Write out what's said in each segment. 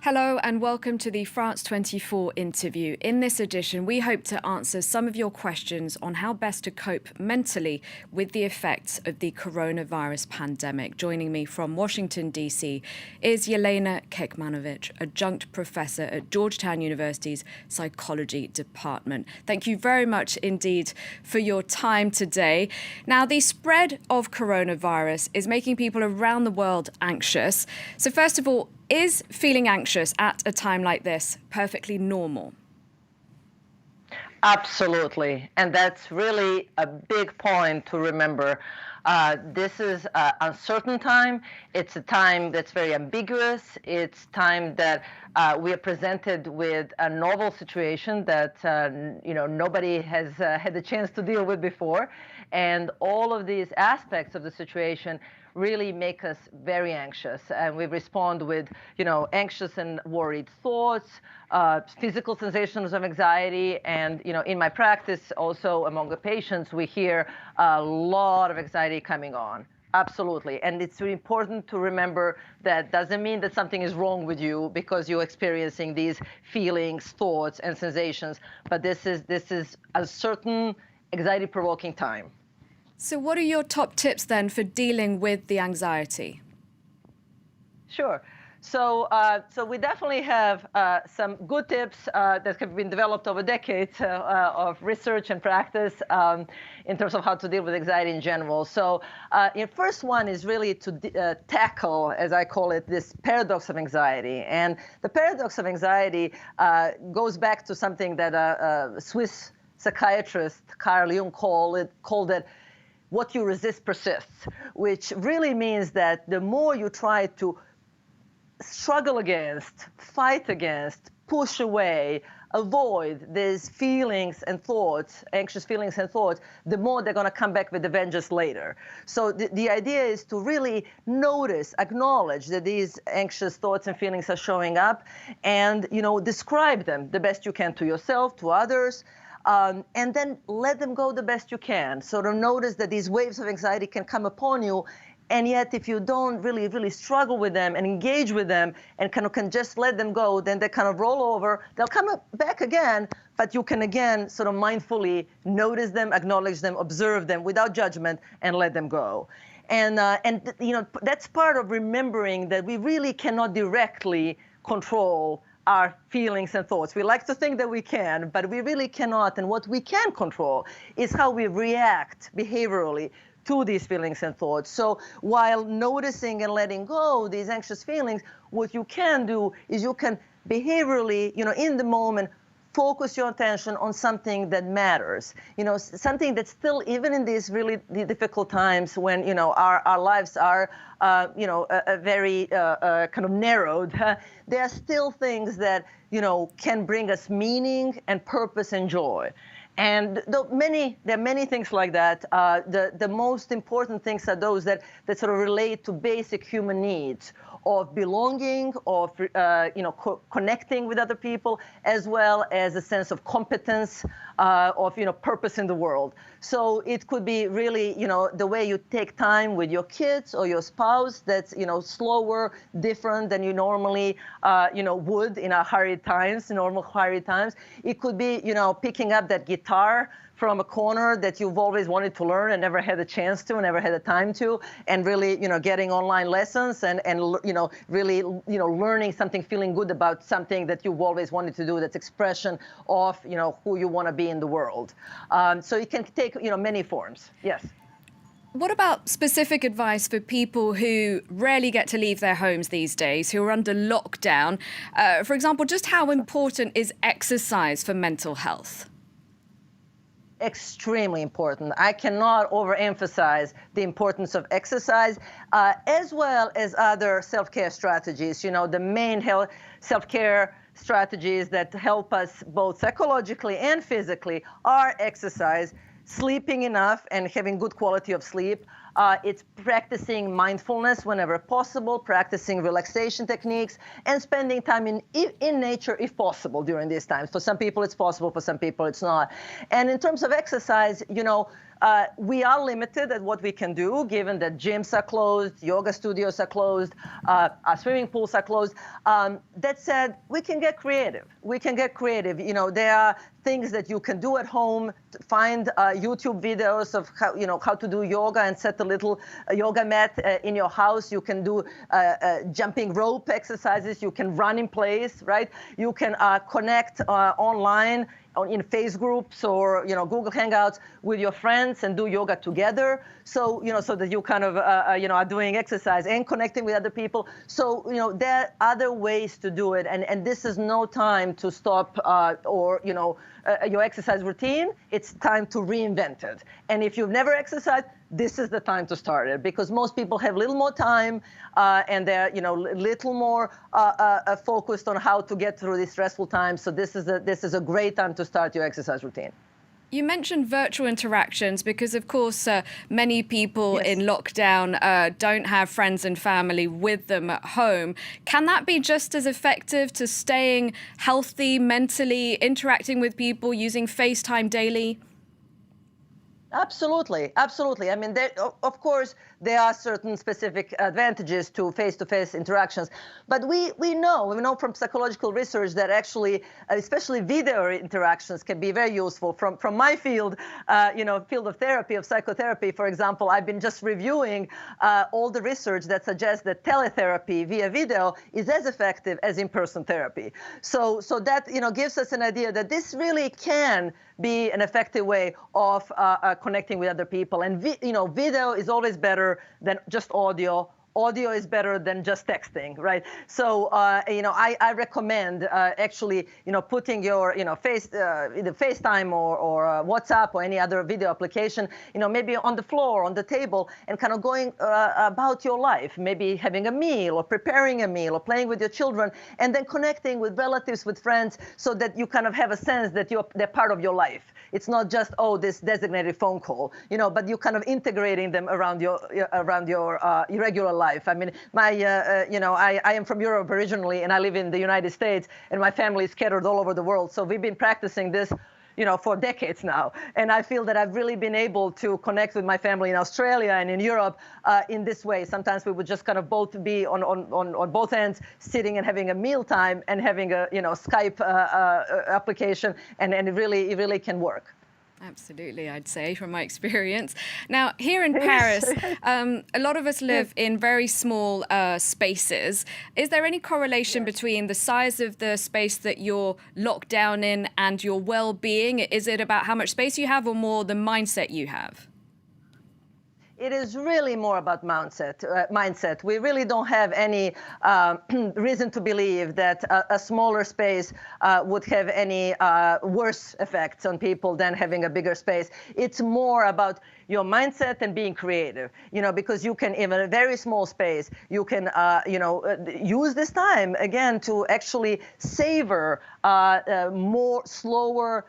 Hello and welcome to the France 24 interview. In this edition, we hope to answer some of your questions on how best to cope mentally with the effects of the coronavirus pandemic. Joining me from Washington, D.C. is Jelena Kecmanovic, Adjunct Professor at Georgetown University's Psychology Department. Thank you very much indeed for your time today. Now, the spread of coronavirus is making people around the world anxious. So first of all, is feeling anxious at a time like this perfectly normal? Absolutely. And that's really a big point to remember. This is an uncertain time. It's a time that's very ambiguous. It's time that we are presented with a novel situation that nobody has had the chance to deal with before. And all of these aspects of the situation really make us very anxious, and we respond with, anxious and worried thoughts, physical sensations of anxiety, and, in my practice, also among the patients, we hear a lot of anxiety coming on. Absolutely, and it's really important to remember that doesn't mean that something is wrong with you because you're experiencing these feelings, thoughts, and sensations, but this is a certain anxiety-provoking time. So what are your top tips then for dealing with the anxiety? Sure. So we definitely have some good tips that have been developed over decades of research and practice in terms of how to deal with anxiety in general. So the first one is really to tackle, as I call it, this paradox of anxiety. And the paradox of anxiety goes back to something that a Swiss psychiatrist, Carl Jung, called it what you resist persists, which really means that the more you try to struggle against, fight against, push away, avoid these feelings and thoughts, anxious feelings and thoughts, the more they're going to come back with a vengeance later. So the idea is to really notice, acknowledge that these anxious thoughts and feelings are showing up and, describe them the best you can to yourself, to others, and then let them go the best you can. So to notice that these waves of anxiety can come upon you, and yet if you don't really struggle with them and engage with them and can just let them go, then they kind of roll over. They'll come back again, but you can again sort of mindfully notice them, acknowledge them, observe them without judgment, and let them go. And that's part of remembering that we really cannot directly control our feelings and thoughts. We like to think that we can, but we really cannot. And what we can control is how we react behaviorally to these feelings and thoughts. So while noticing and letting go these anxious feelings, what you can do is you can behaviorally, in the moment, focus your attention on something that matters, something that's still, even in these really difficult times when, our lives are, very kind of narrowed, there are still things that, can bring us meaning and purpose and joy. And there are many things like that. The most important things are those that sort of relate to basic human needs of belonging, of connecting with other people, as well as a sense of competence, of purpose in the world. So it could be really the way you take time with your kids or your spouse that's slower, different than you normally would in our hurried times, normal hurried times. It could be picking up that guitar from a corner that you've always wanted to learn and never had a chance to, never had the time to, and really, getting online lessons and really, learning something, feeling good about something that you've always wanted to do, that's expression of, who you want to be in the world. So it can take, many forms. Yes. What about specific advice for people who rarely get to leave their homes these days, who are under lockdown? For example, just how important is exercise for mental health? Extremely important. I cannot overemphasize the importance of exercise, as well as other self-care strategies. The main self-care strategies that help us both psychologically and physically are exercise, sleeping enough and having good quality of sleep. It's practicing mindfulness whenever possible, practicing relaxation techniques, and spending time in nature if possible during these times. For some people it's possible, for some people it's not. And in terms of exercise, We are limited at what we can do, given that gyms are closed, yoga studios are closed, our swimming pools are closed. That said, we can get creative. We can get creative. There are things that you can do at home. Find YouTube videos of how to do yoga and set a little yoga mat in your house. You can do jumping rope exercises. You can run in place, right? You can connect online in face groups or Google Hangouts with your friends and do yoga together. So so that you kind of are doing exercise and connecting with other people. So there are other ways to do it, and this is no time to stop or your exercise routine. It's time to reinvent it. And if you've never exercised, this is the time to start it, because most people have a little more time and they're little more focused on how to get through these stressful times. So this is a great time to start your exercise routine. You mentioned virtual interactions because, of course, many people in lockdown don't have friends and family with them at home. Can that be just as effective to staying healthy mentally, interacting with people, using FaceTime daily? Absolutely, absolutely. I mean, of course, there are certain specific advantages to face-to-face interactions, but we know from psychological research that actually, especially video interactions, can be very useful. From my field, field of therapy, of psychotherapy, for example, I've been just reviewing all the research that suggests that teletherapy via video is as effective as in-person therapy. So that gives us an idea that this really can be an effective way of connecting with other people. And video is always better than just audio. Audio is better than just texting, right? So, I recommend actually, putting your, either FaceTime or WhatsApp or any other video application, maybe on the floor, on the table, and kind of going about your life, maybe having a meal or preparing a meal or playing with your children, and then connecting with relatives, with friends, so that you kind of have a sense that they're part of your life. It's not just, this designated phone call, but you kind of integrating them around your regular life. I mean, I am from Europe originally, and I live in the United States, and my family is scattered all over the world. So we've been practicing this, for decades now. And I feel that I've really been able to connect with my family in Australia and in Europe in this way. Sometimes we would just kind of both be on both ends, sitting and having a meal time and having a Skype application, and it really can work. Absolutely, I'd say, from my experience. Now, here in Paris, a lot of us live in very small spaces. Is there any correlation between the size of the space that you're locked down in and your well-being? Is it about how much space you have or more the mindset you have? It is really more about mindset. We really don't have any reason to believe that a smaller space would have any worse effects on people than having a bigger space. It's more about your mindset and being creative, because you can, in a very small space, you can, use this time, again, to actually savor more slower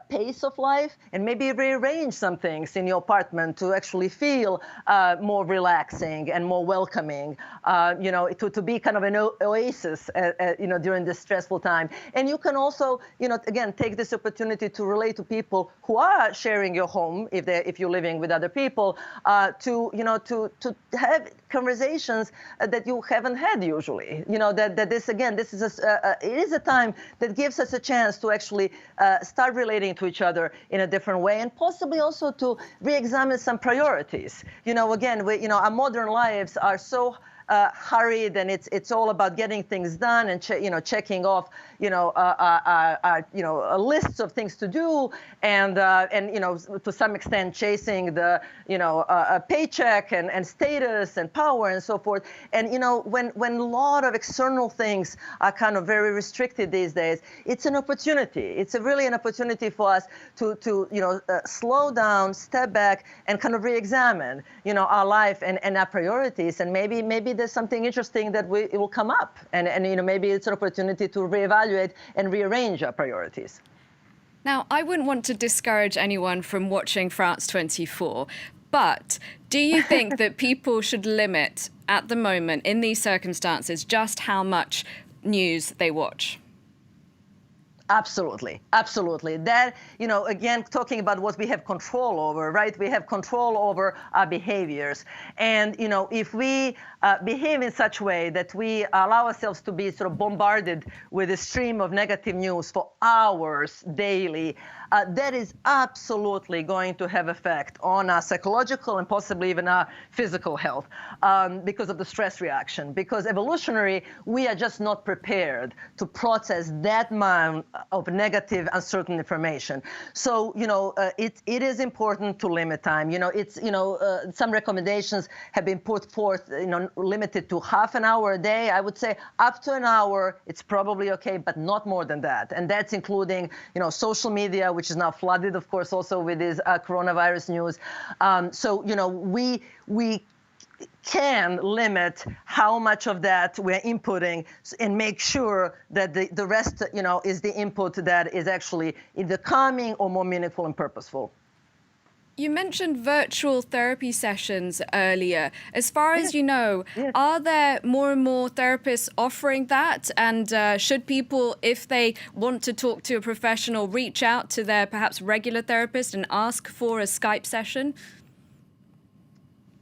pace of life, and maybe rearrange some things in your apartment to actually feel more relaxing and more welcoming, to be kind of an oasis, during this stressful time. And you can also, again, take this opportunity to relate to people who are sharing your home, if you're living with other people, to have conversations that you haven't had usually. It is a time that gives us a chance to actually start relating to each other in a different way, and possibly also to re-examine some priorities. Our modern lives are so hurried, and it's all about getting things done and checking off lists of things to do, and to some extent chasing the a paycheck and status and power and so forth. And when a lot of external things are kind of very restricted these days, it's an opportunity. It's really an opportunity for us to slow down, step back, and kind of re-examine our life and our priorities, and maybe there's something interesting that it will come up, and maybe it's an opportunity to reevaluate and rearrange our priorities. Now, I wouldn't want to discourage anyone from watching France 24, but do you think that people should limit, at the moment, in these circumstances, just how much news they watch? Absolutely, absolutely. That, again, talking about what we have control over, right? We have control over our behaviors. And, if we behave in such a way that we allow ourselves to be sort of bombarded with a stream of negative news for hours daily, that is absolutely going to have effect on our psychological and possibly even our physical health because of the stress reaction. Because evolutionary, we are just not prepared to process that amount of negative, uncertain information. So, it is important to limit time. Some recommendations have been put forth, limited to half an hour a day. I would say up to an hour, it's probably okay, but not more than that. And that's including, social media, which is now flooded, of course, also with this coronavirus news. So, we can limit how much of that we're inputting and make sure that the rest, is the input that is actually either calming or more meaningful and purposeful. You mentioned virtual therapy sessions earlier. As far as you know, are there more and more therapists offering that? And should people, if they want to talk to a professional, reach out to their perhaps regular therapist and ask for a Skype session?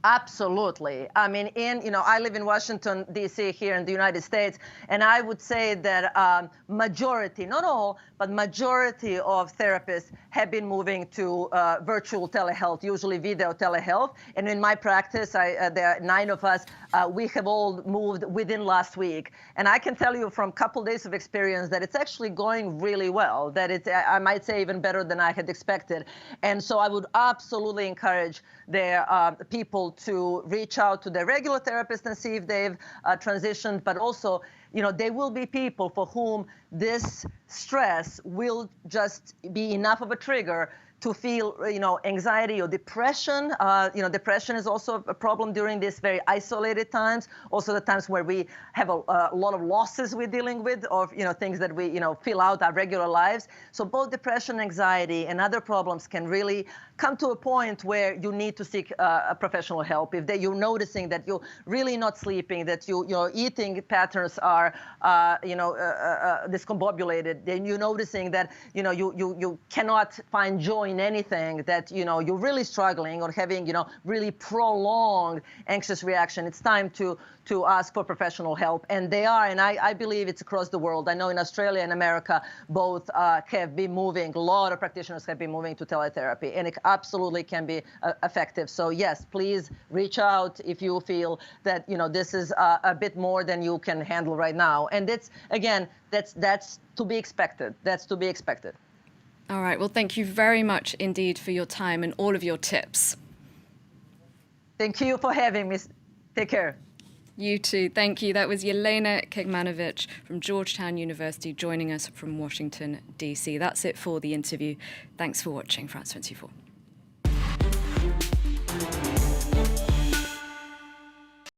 Absolutely. I mean, I live in Washington, D.C. here in the United States, and I would say that majority, not all, but majority of therapists have been moving to virtual telehealth, usually video telehealth. And in my practice, there are 9 of us, we have all moved within last week. And I can tell you from a couple days of experience that it's actually going really well, that it's, I might say, even better than I had expected. And so I would absolutely encourage their people to reach out to their regular therapist and see if they've transitioned, but also, there will be people for whom this stress will just be enough of a trigger to feel, anxiety or depression. Depression is also a problem during these very isolated times. Also the times where we have a lot of losses we're dealing with, or, things that we, fill out our regular lives. So both depression, anxiety, and other problems can really come to a point where you need to seek a professional help. If you're noticing that you're really not sleeping, that your eating patterns are, discombobulated, then you're noticing that, you cannot find joy in anything, that, you're really struggling or having, really prolonged anxious reaction, it's time to ask for professional help. And they are, and I believe it's across the world. I know in Australia and America, both have been moving, a lot of practitioners have been moving to teletherapy, and it absolutely can be effective. So yes, please reach out if you feel that, this is a bit more than you can handle right now. And it's, again, that's to be expected. That's to be expected. All right. Well, thank you very much indeed for your time and all of your tips. Thank you for having me. Take care. You too. Thank you. That was Jelena Kecmanovic from Georgetown University joining us from Washington, D.C. That's it for the interview. Thanks for watching France 24.